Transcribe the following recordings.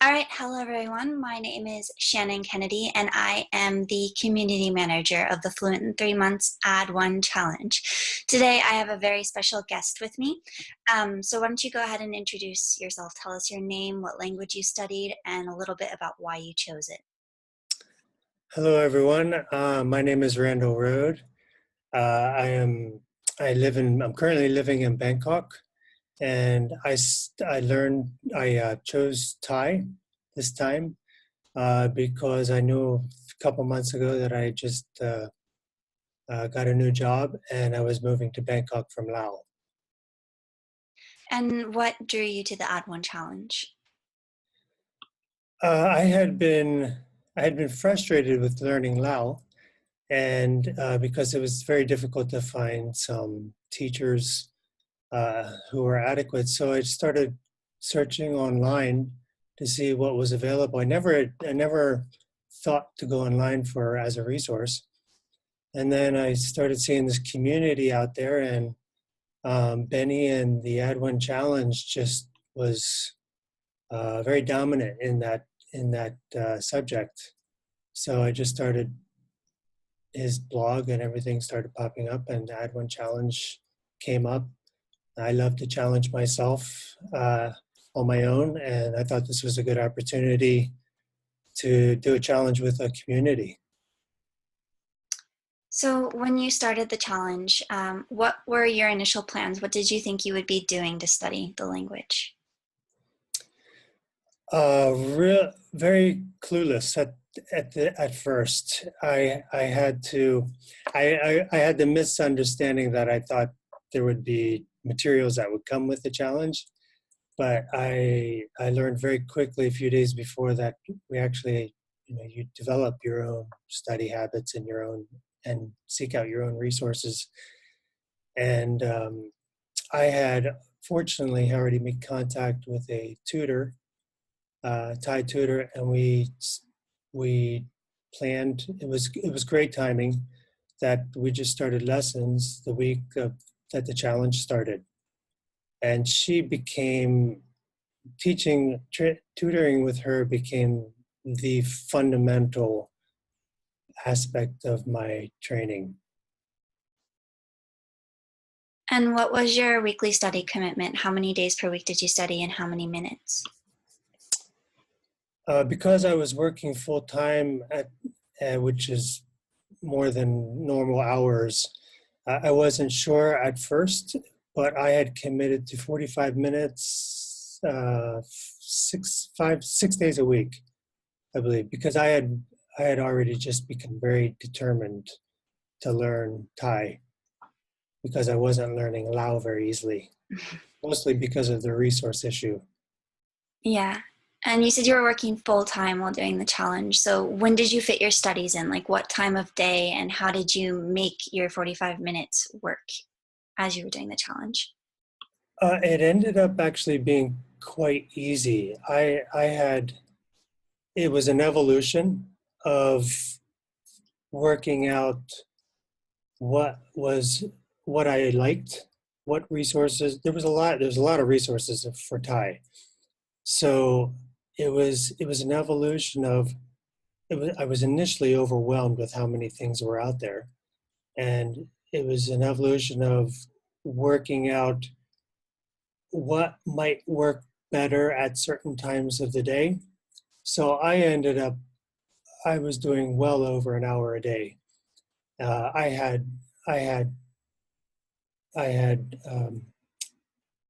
All right, hello everyone. My name is Shannon Kennedy, and I am the community manager of the Fluent in 3 Months Add1Challenge. Today, I have a very special guest with me. So why don't you go ahead and introduce yourself? Tell us your name, what language you studied, and a little bit about why you chose it. Hello, everyone. My name is Randal. I'm currently living in Bangkok, and I chose Thai this time because I knew a couple months ago that I just got a new job and I was moving to Bangkok from Laos. And what drew you to the Add1Challenge? Uh, I had been I had been frustrated with learning Lao, and because it was very difficult to find some teachers who were adequate. So I started searching online to see what was available. I never thought to go online for as a resource. And then I started seeing this community out there, and Benny and the Add1Challenge just was very dominant in that subject. So I just started his blog, and everything started popping up, and the Add1Challenge came up. I love to challenge myself on my own, and I thought this was a good opportunity to do a challenge with a community. So when you started the challenge, what were your initial plans? What did you think you would be doing to study the language? Very clueless at first. I had the misunderstanding that I thought there would be materials that would come with the challenge, but I learned very quickly a few days before that we actually, you develop your own study habits and seek out your own resources. And I had fortunately already made contact with a tutor, Thai tutor, and we planned. It was great timing that we just started lessons the week that the challenge started, and she became tutoring with her became the fundamental aspect of my training. And what was your weekly study commitment? How many days per week did you study and how many minutes? Because I was working full time which is more than normal hours, I wasn't sure at first, but I had committed to 45 minutes, 6 days a week, I believe, because I had already just become very determined to learn Thai because I wasn't learning Lao very easily, mostly because of the resource issue. Yeah. And you said you were working full time while doing the challenge. So when did you fit your studies in? Like what time of day, and how did you make your 45 minutes work as you were doing the challenge? It ended up actually being quite easy. It was an evolution of working out what was what I liked, what resources. There's a lot of resources for Thai. So it was an evolution of I was initially overwhelmed with how many things were out there. And it was an evolution of working out what might work better at certain times of the day. So I was doing well over an hour a day. Uh, I had, I had, I had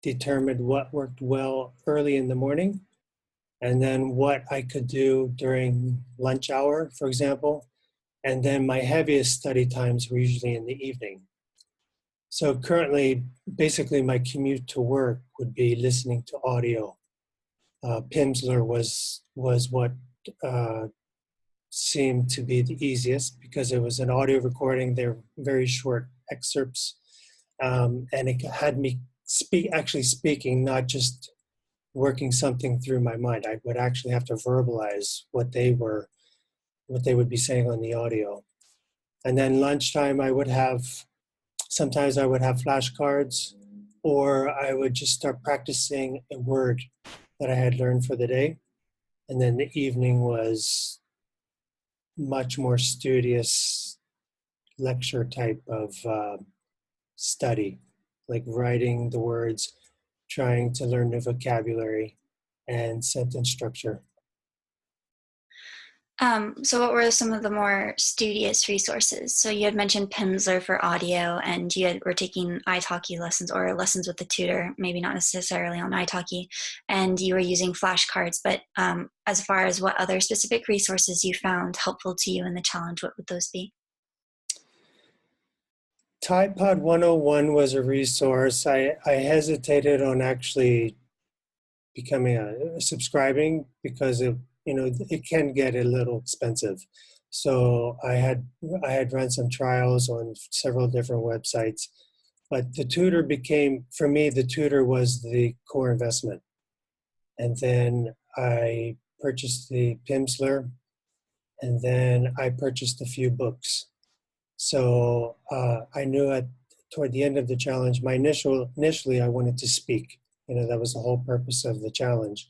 determined what worked well early in the morning, and then what I could do during lunch hour, for example. And then my heaviest study times were usually in the evening. So currently, basically, my commute to work would be listening to audio. Pimsleur was what uh, seemed to be the easiest because it was an audio recording. They're very short excerpts, and it had me actually speaking, not just working something through my mind. I would actually have to verbalize what they would be saying on the audio. And then lunchtime, sometimes I would have flashcards, or I would just start practicing a word that I had learned for the day. And then the evening was much more studious lecture type of study, like writing the words, trying to learn the vocabulary and sentence structure. So what were some of the more studious resources? So you had mentioned Pimsleur for audio, and were taking italki lessons or lessons with the tutor, maybe not necessarily on italki, and you were using flashcards. But as far as what other specific resources you found helpful to you in the challenge, what would those be? Pod 101 was a resource. I hesitated on actually becoming subscribing because it can get a little expensive. So I had run some trials on several different websites, but the tutor became, for me, the tutor was the core investment. And then I purchased the Pimsleur, and then I purchased a few books. So I knew toward the end of the challenge, initially I wanted to speak. That was the whole purpose of the challenge.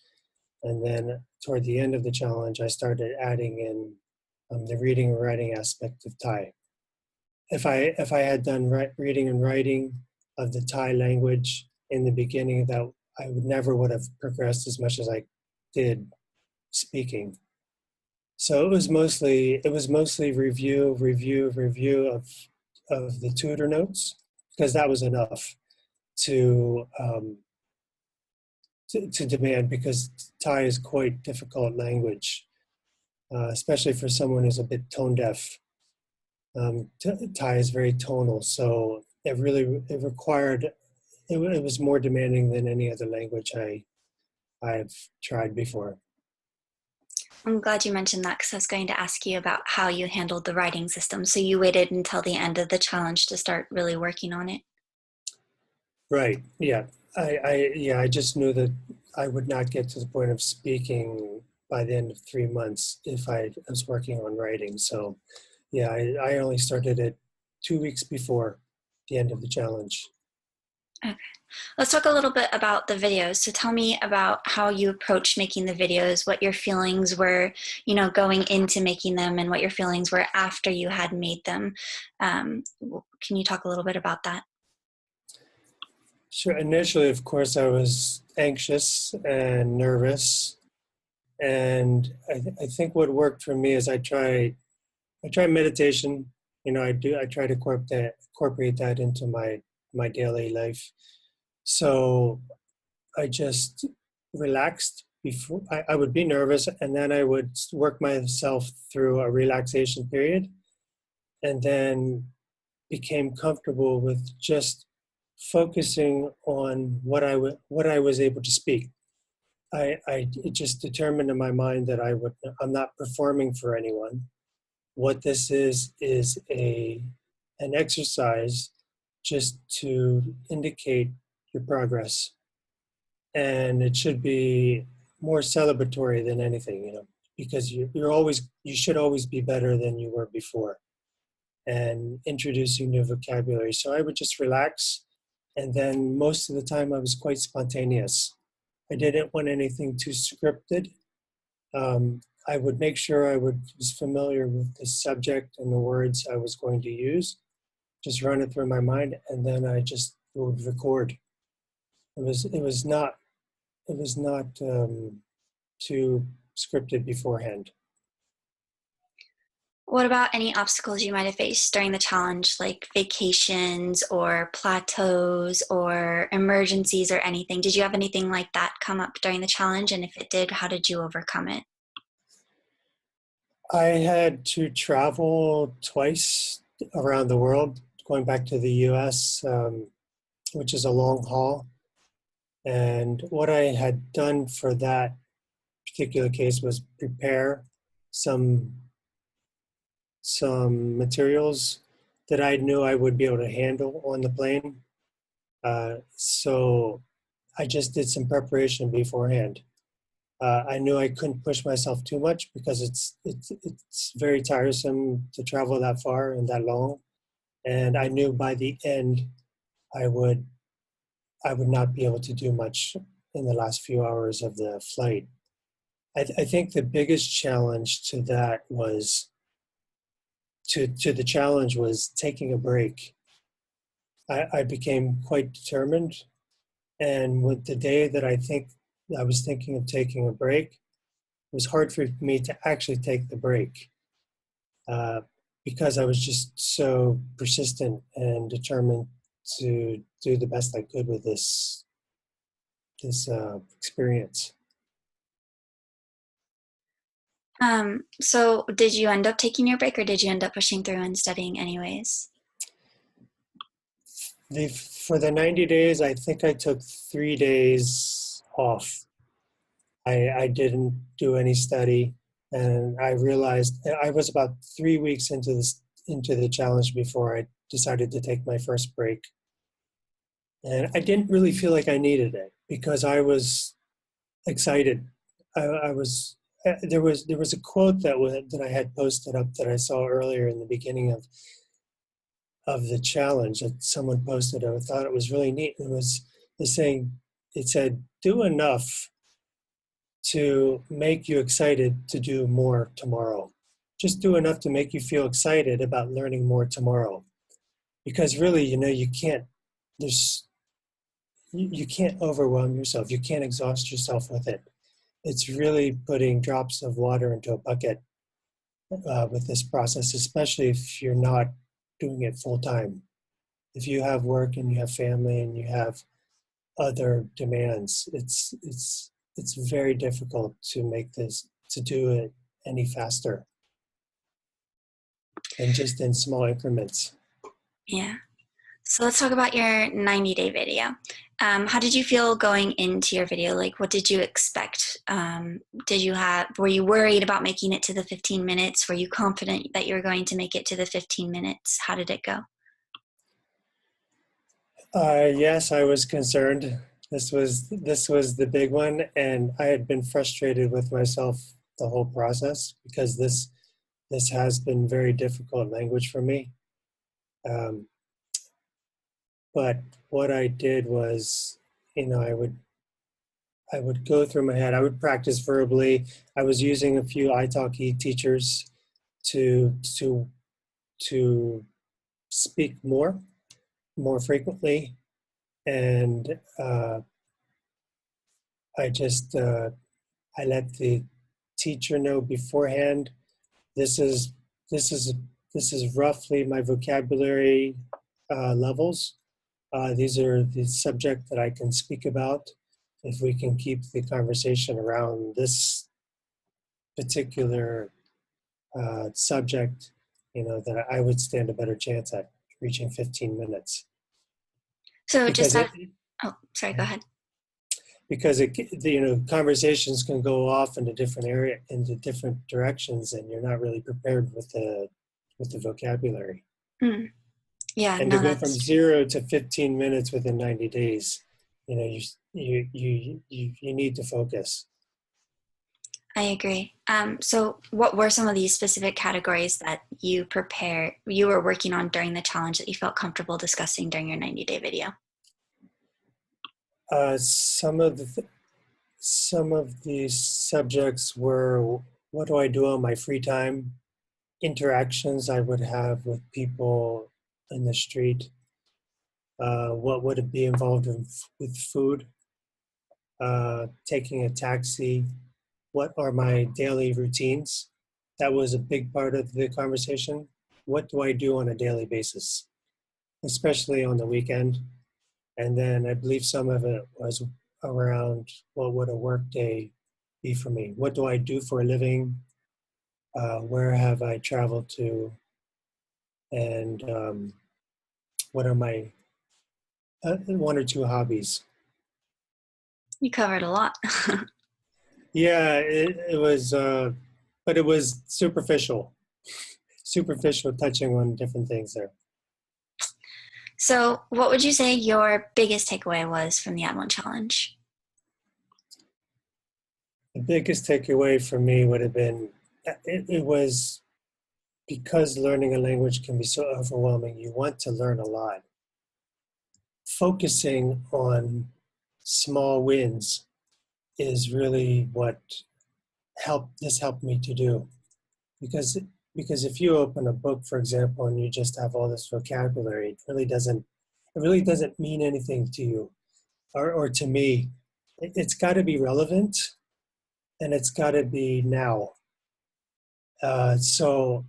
And then toward the end of the challenge, I started adding in the reading and writing aspect of Thai. If I had done reading and writing of the Thai language in the beginning, that I would have progressed as much as I did speaking. So it was mostly review of the tutor notes, because that was enough to to demand, because Thai is quite difficult language, especially for someone who's a bit tone deaf. Thai is very tonal, so it required it was more demanding than any other language I've tried before. I'm glad you mentioned that because I was going to ask you about how you handled the writing system. So you waited until the end of the challenge to start really working on it. Right. Yeah. I just knew that I would not get to the point of speaking by the end of 3 months if I was working on writing. So yeah, I only started it 2 weeks before the end of the challenge. Okay. Let's talk a little bit about the videos. So tell me about how you approached making the videos, what your feelings were, going into making them, and what your feelings were after you had made them. Can you talk a little bit about that? Sure. Initially, of course, I was anxious and nervous, and I think what worked for me is I try meditation. I try to incorporate that into my daily life. So I just relaxed before. I would be nervous, and then I would work myself through a relaxation period, and then became comfortable with just focusing on what I was able to speak. I just determined in my mind that I'm not performing for anyone. What this is an exercise just to indicate your progress, and it should be more celebratory than anything, because you should always be better than you were before, and introducing new vocabulary. So I would just relax, and then most of the time I was quite spontaneous. I didn't want anything too scripted. I would make sure was familiar with the subject and the words I was going to use, just run it through my mind, and then I just would record. It was not too scripted beforehand. What about any obstacles you might have faced during the challenge, like vacations or plateaus or emergencies or anything? Did you have anything like that come up during the challenge? And if it did, how did you overcome it? I had to travel twice around the world, going back to the US, which is a long haul. And what I had done for that particular case was prepare some materials that I knew I would be able to handle on the plane. So I just did some preparation beforehand. I knew I couldn't push myself too much because it's very tiresome to travel that far and that long. And I knew by the end I would not be able to do much in the last few hours of the flight. I think the biggest challenge to that was to the challenge was taking a break. I became quite determined, and with the day that I was thinking of taking a break, it was hard for me to actually take the break uh, because I was just so persistent and determined to do the best I could with this experience. So did you end up taking your break or did you end up pushing through and studying anyways? For the 90 days, I think I took 3 days off. I didn't do any study, and I realized I was about 3 weeks into the challenge before I decided to take my first break. And I didn't really feel like I needed it because I was excited. I was there was a quote that I had posted up that I saw earlier in the beginning of the challenge that someone posted. I thought it was really neat. It was the saying. It said, "Do enough to make you excited to do more tomorrow. Just do enough to make you feel excited about learning more tomorrow." Because really, you can't. There's you can't overwhelm yourself. You can't exhaust yourself with it. It's really putting drops of water into a bucket with this process, especially if you're not doing it full time. If you have work and you have family and you have other demands, it's very difficult to do it any faster and just in small increments. Yeah. So let's talk about your 90-day video. How did you feel going into your video? Like, what did you expect? Were you worried about making it to the 15 minutes? Were you confident that you were going to make it to the 15 minutes? How did it go? Yes, I was concerned. This was the big one, and I had been frustrated with myself the whole process because this has been very difficult language for me. Um, but what I did was, I would go through my head. I would practice verbally. I was using a few italki teachers to to to speak more frequently, and I just I let the teacher know beforehand. This is this is this is roughly my vocabulary levels. These are the subject that I can speak about. If we can keep the conversation around this particular subject, that I would stand a better chance at reaching 15 minutes. So just Because out it, of, oh, sorry, go ahead. because conversations can go off into different directions, and you're not really prepared with the vocabulary. Mm, yeah, And to no, go from that's true. 0 to 15 minutes within 90 days, you need to focus. I agree. So what were some of these specific categories that you were working on during the challenge that you felt comfortable discussing during your 90-day video? Uh, some of the some of these subjects were, what do I do on my free time? Interactions I would have with people in the street. What would it be involved with food? Taking a taxi. What are my daily routines? That was a big part of the conversation. What do I do on a daily basis, especially on the weekend? And then I believe some of it was around, what would a work day be for me? What do I do for a living? Where have I traveled to? And what are my one or two hobbies? You covered a lot. Yeah, it was, but it was superficial, touching on different things there. So what would you say your biggest takeaway was from the Add1Challenge? The biggest takeaway for me would have been, it was because learning a language can be so overwhelming. You want to learn a lot. Focusing on small wins is really what helped me to do, because if you open a book, for example, and you just have all this vocabulary, it really doesn't mean anything to you or to me. It's got to be relevant, and it's got to be now. So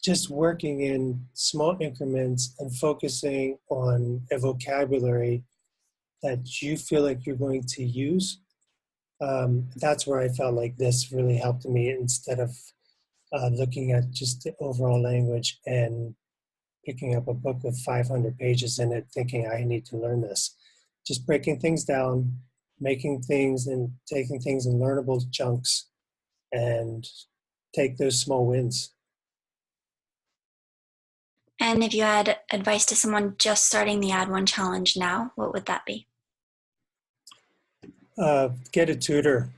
just working in small increments and focusing on a vocabulary that you feel like you're going to use, that's where I felt like this really helped me, instead of looking at just the overall language and picking up a book with 500 pages in it thinking I need to learn this. Just breaking things down, making things and taking things in learnable chunks, and take those small wins. And if you had advice to someone just starting the Add1Challenge now, what would that be? Get a tutor.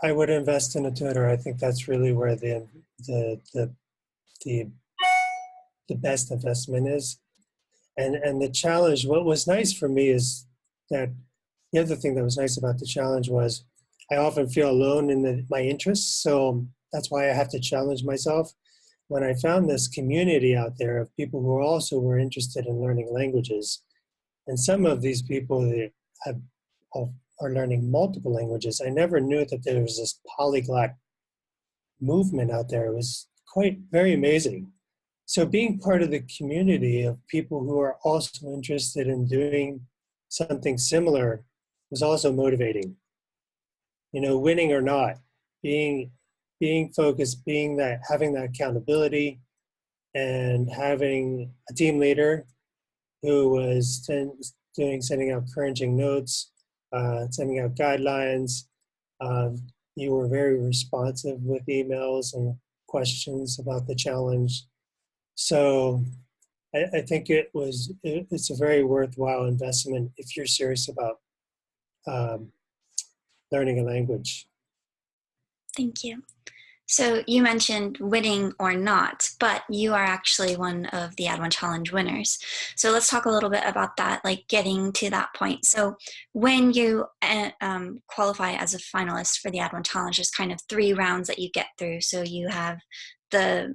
I would invest in a tutor. I think that's really where the the the, the best investment is. And the challenge, what was nice for me is that the other thing that was nice about the challenge was I often feel alone in my interests. So that's why I have to challenge myself. When I found this community out there of people who also were interested in learning languages, and some of these people that have, are learning multiple languages, I never knew that there was this polyglot movement out there. It was quite very amazing. So being part of the community of people who are also interested in doing something similar was also motivating. You know, winning or not, being focused, having that accountability, and having a team leader who was sending out encouraging notes, sending out guidelines. You were very responsive with emails and questions about the challenge. So I think it's a very worthwhile investment if you're serious about um, learning a language. Thank you. So you mentioned winning or not, but you are actually one of the Add1Challenge winners. So let's talk a little bit about that, like getting to that point. So when you qualify as a finalist for the Add1Challenge, there's kind of 3 rounds that you get through. So you have the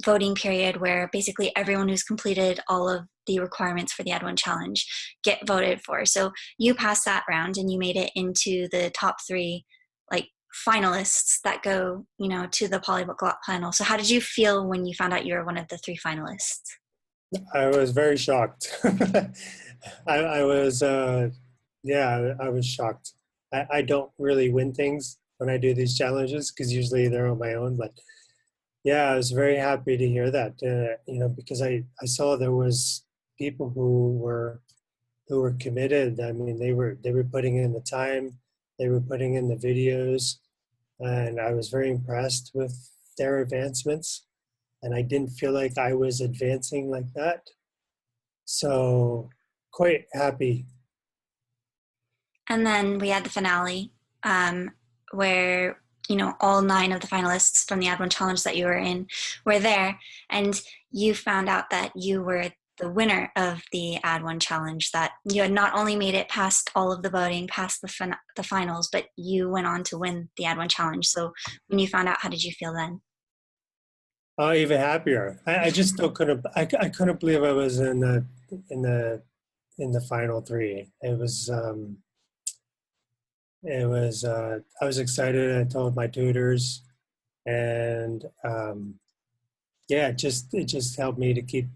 voting period where basically everyone who's completed all of the requirements for the Add1Challenge get voted for. So you passed that round and you made it into the top 3, like, finalists that go, to the polyglot panel. So how did you feel when you found out you were one of the 3 finalists? I was very shocked. I was, I was shocked. I don't really win things when I do these challenges because usually they're on my own. But yeah, I was very happy to hear that. Because I saw there was people who were committed. I mean, they were putting in the time, they were putting in the videos, and I was very impressed with their advancements. And I didn't feel like I was advancing like that. So quite happy. And then we had the finale, where all 9 of the finalists from the Add1Challenge that you were in were there, and you found out that you were the winner of the Add1Challenge, that you had not only made it past all of the voting, past the finals, but you went on to win the Add1Challenge. So when you found out, how did you feel then? Oh, even happier. I just still couldn't. I couldn't believe I was in the final 3. It was. I was excited. I told my tutors, and it just helped me to keep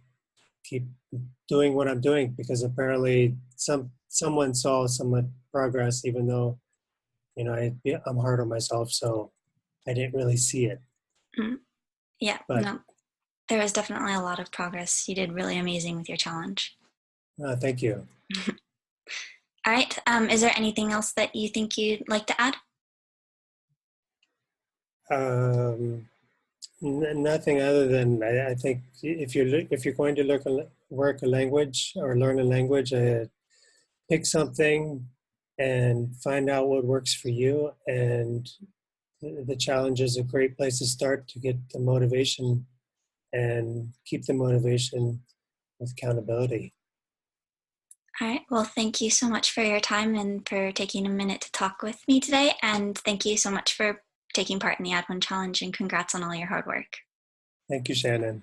doing what I'm doing, because apparently someone saw some progress, even though I'm hard on myself, so I didn't really see it. Mm. Yeah, But no, there was definitely a lot of progress. You did really amazing with your challenge. thank you. All right. Is there anything else that you think you'd like to add? Nothing other than I think if you're going to work a language or learn a language, pick something and find out what works for you. And the challenge is a great place to start to get the motivation and keep the motivation with accountability. All right. Well, thank you so much for your time and for taking a minute to talk with me today. And thank you so much for taking part in the Add1 Challenge, and congrats on all your hard work. Thank you, Shannon.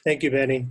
Thank you, Benny.